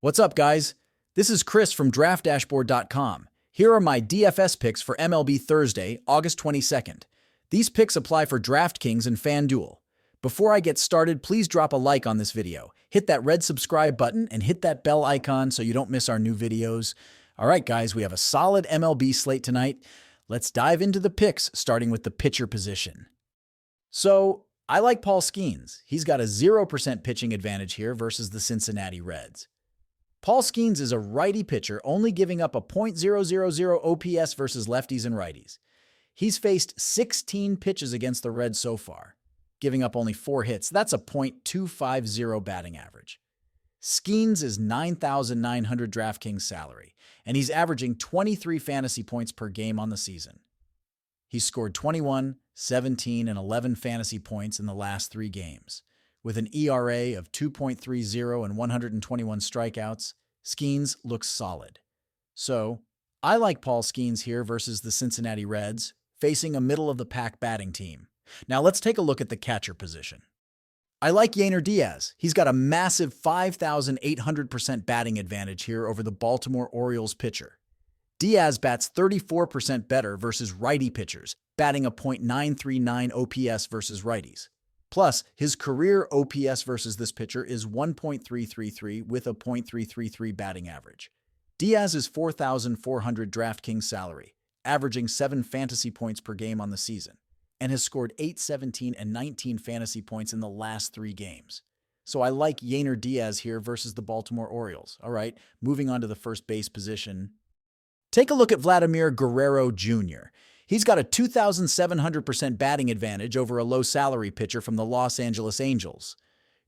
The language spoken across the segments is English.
What's up, guys? This is Chris from DraftDashboard.com. Here are my DFS picks for MLB Thursday, August 22nd. These picks apply for DraftKings and FanDuel. Before I get started, please drop a like on this video. Hit that red subscribe button and hit that bell icon so you don't miss our new videos. All right, guys, we have a solid MLB slate tonight. Let's dive into the picks, starting with the pitcher position. So, I like Paul Skeens. He's got a 0% pitching advantage here versus the Cincinnati Reds. Paul Skeens is a righty pitcher, only giving up a .000 OPS versus lefties and righties. He's faced 16 pitches against the Reds so far, giving up only 4 hits. That's a .250 batting average. Skeens is $9,900 DraftKings salary, and he's averaging 23 fantasy points per game on the season. He's scored 21, 17, and 11 fantasy points in the last 3 games. With an ERA of 2.30 and 121 strikeouts, Skeens looks solid. So, I like Paul Skeens here versus the Cincinnati Reds, facing a middle-of-the-pack batting team. Now let's take a look at the catcher position. I like Yainer Diaz. He's got a massive 5,800% batting advantage here over the Baltimore Orioles pitcher. Diaz bats 34% better versus righty pitchers, batting a .939 OPS versus righties. Plus, his career OPS versus this pitcher is 1.333 with a .333 batting average. Diaz is $4,400 DraftKings salary, averaging 7 fantasy points per game on the season, and has scored 8, 17, and 19 fantasy points in the last 3 games. So I like Yainer Diaz here versus the Baltimore Orioles. All right, moving on to the first base position. Take a look at Vladimir Guerrero Jr. He's got a 2,700% batting advantage over a low-salary pitcher from the Los Angeles Angels.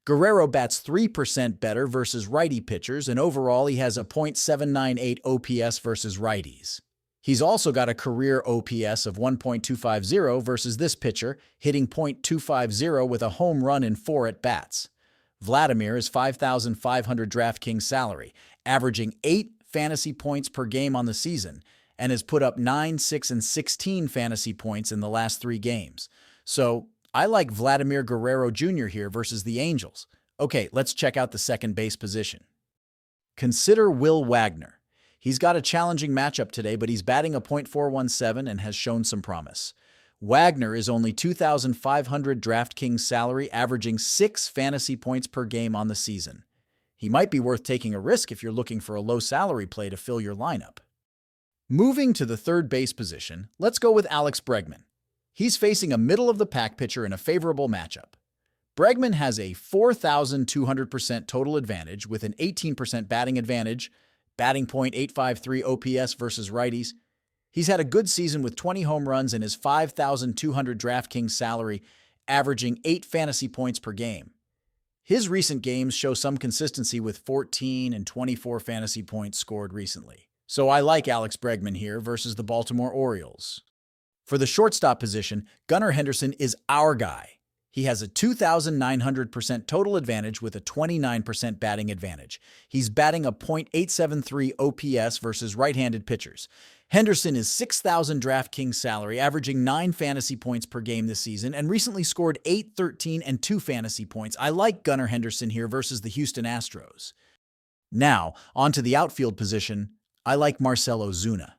Guerrero bats 3% better versus righty pitchers, and overall he has a .798 OPS versus righties. He's also got a career OPS of 1.250 versus this pitcher, hitting .250 with a home run in 4 at-bats. Vladimir is $5,500 DraftKings salary, averaging 8 fantasy points per game on the season, and has put up 9, 6, and 16 fantasy points in the last 3 games. So, I like Vladimir Guerrero Jr. here versus the Angels. Okay, let's check out the second base position. Consider Will Wagner. He's got a challenging matchup today, but he's batting a .417 and has shown some promise. Wagner is only $2,500 DraftKings salary, averaging 6 fantasy points per game on the season. He might be worth taking a risk if you're looking for a low-salary play to fill your lineup. Moving to the third base position, let's go with Alex Bregman. He's facing a middle-of-the-pack pitcher in a favorable matchup. Bregman has a 4,200% total advantage with an 18% batting advantage, batting .853 OPS versus righties. He's had a good season with 20 home runs and his $5,200 DraftKings salary, averaging 8 fantasy points per game. His recent games show some consistency with 14 and 24 fantasy points scored recently. So I like Alex Bregman here versus the Baltimore Orioles. For the shortstop position, Gunnar Henderson is our guy. He has a 2,900% total advantage with a 29% batting advantage. He's batting a .873 OPS versus right-handed pitchers. Henderson is $6,000 DraftKings salary, averaging 9 fantasy points per game this season, and recently scored 8, 13, and 2 fantasy points. I like Gunnar Henderson here versus the Houston Astros. Now, on to the outfield position. I like Marcell Ozuna.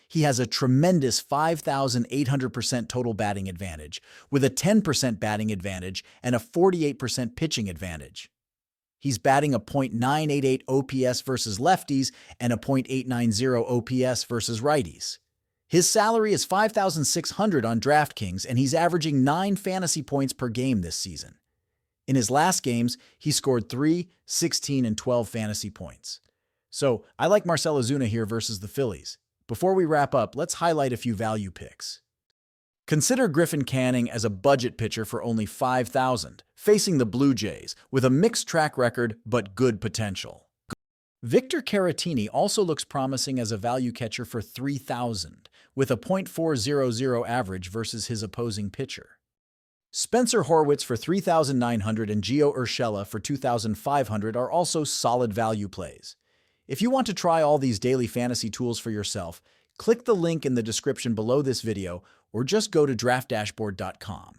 He has a tremendous 5,800% total batting advantage, with a 10% batting advantage and a 48% pitching advantage. He's batting a .988 OPS versus lefties and a .890 OPS versus righties. His salary is $5,600 on DraftKings, and he's averaging 9 fantasy points per game this season. In his last games, he scored 3, 16, and 12 fantasy points. So, I like Marcell Ozuna here versus the Phillies. Before we wrap up, let's highlight a few value picks. Consider Griffin Canning as a budget pitcher for only $5,000, facing the Blue Jays, with a mixed track record but good potential. Victor Caratini also looks promising as a value catcher for $3,000, with a .400 average versus his opposing pitcher. Spencer Horwitz for $3,900 and Gio Urshela for $2,500 are also solid value plays. If you want to try all these daily fantasy tools for yourself, click the link in the description below this video or just go to DraftDashboard.com.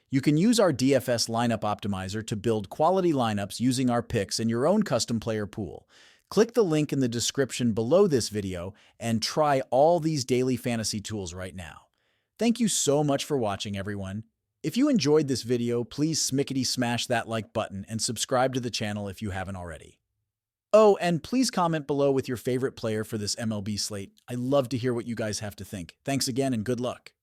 You can use our DFS lineup optimizer to build quality lineups using our picks and your own custom player pool. Click the link in the description below this video and try all these daily fantasy tools right now. Thank you so much for watching, everyone. If you enjoyed this video, please smickety smash that like button and subscribe to the channel if you haven't already. Oh, and please comment below with your favorite player for this MLB slate. I love to hear what you guys have to think. Thanks again and good luck.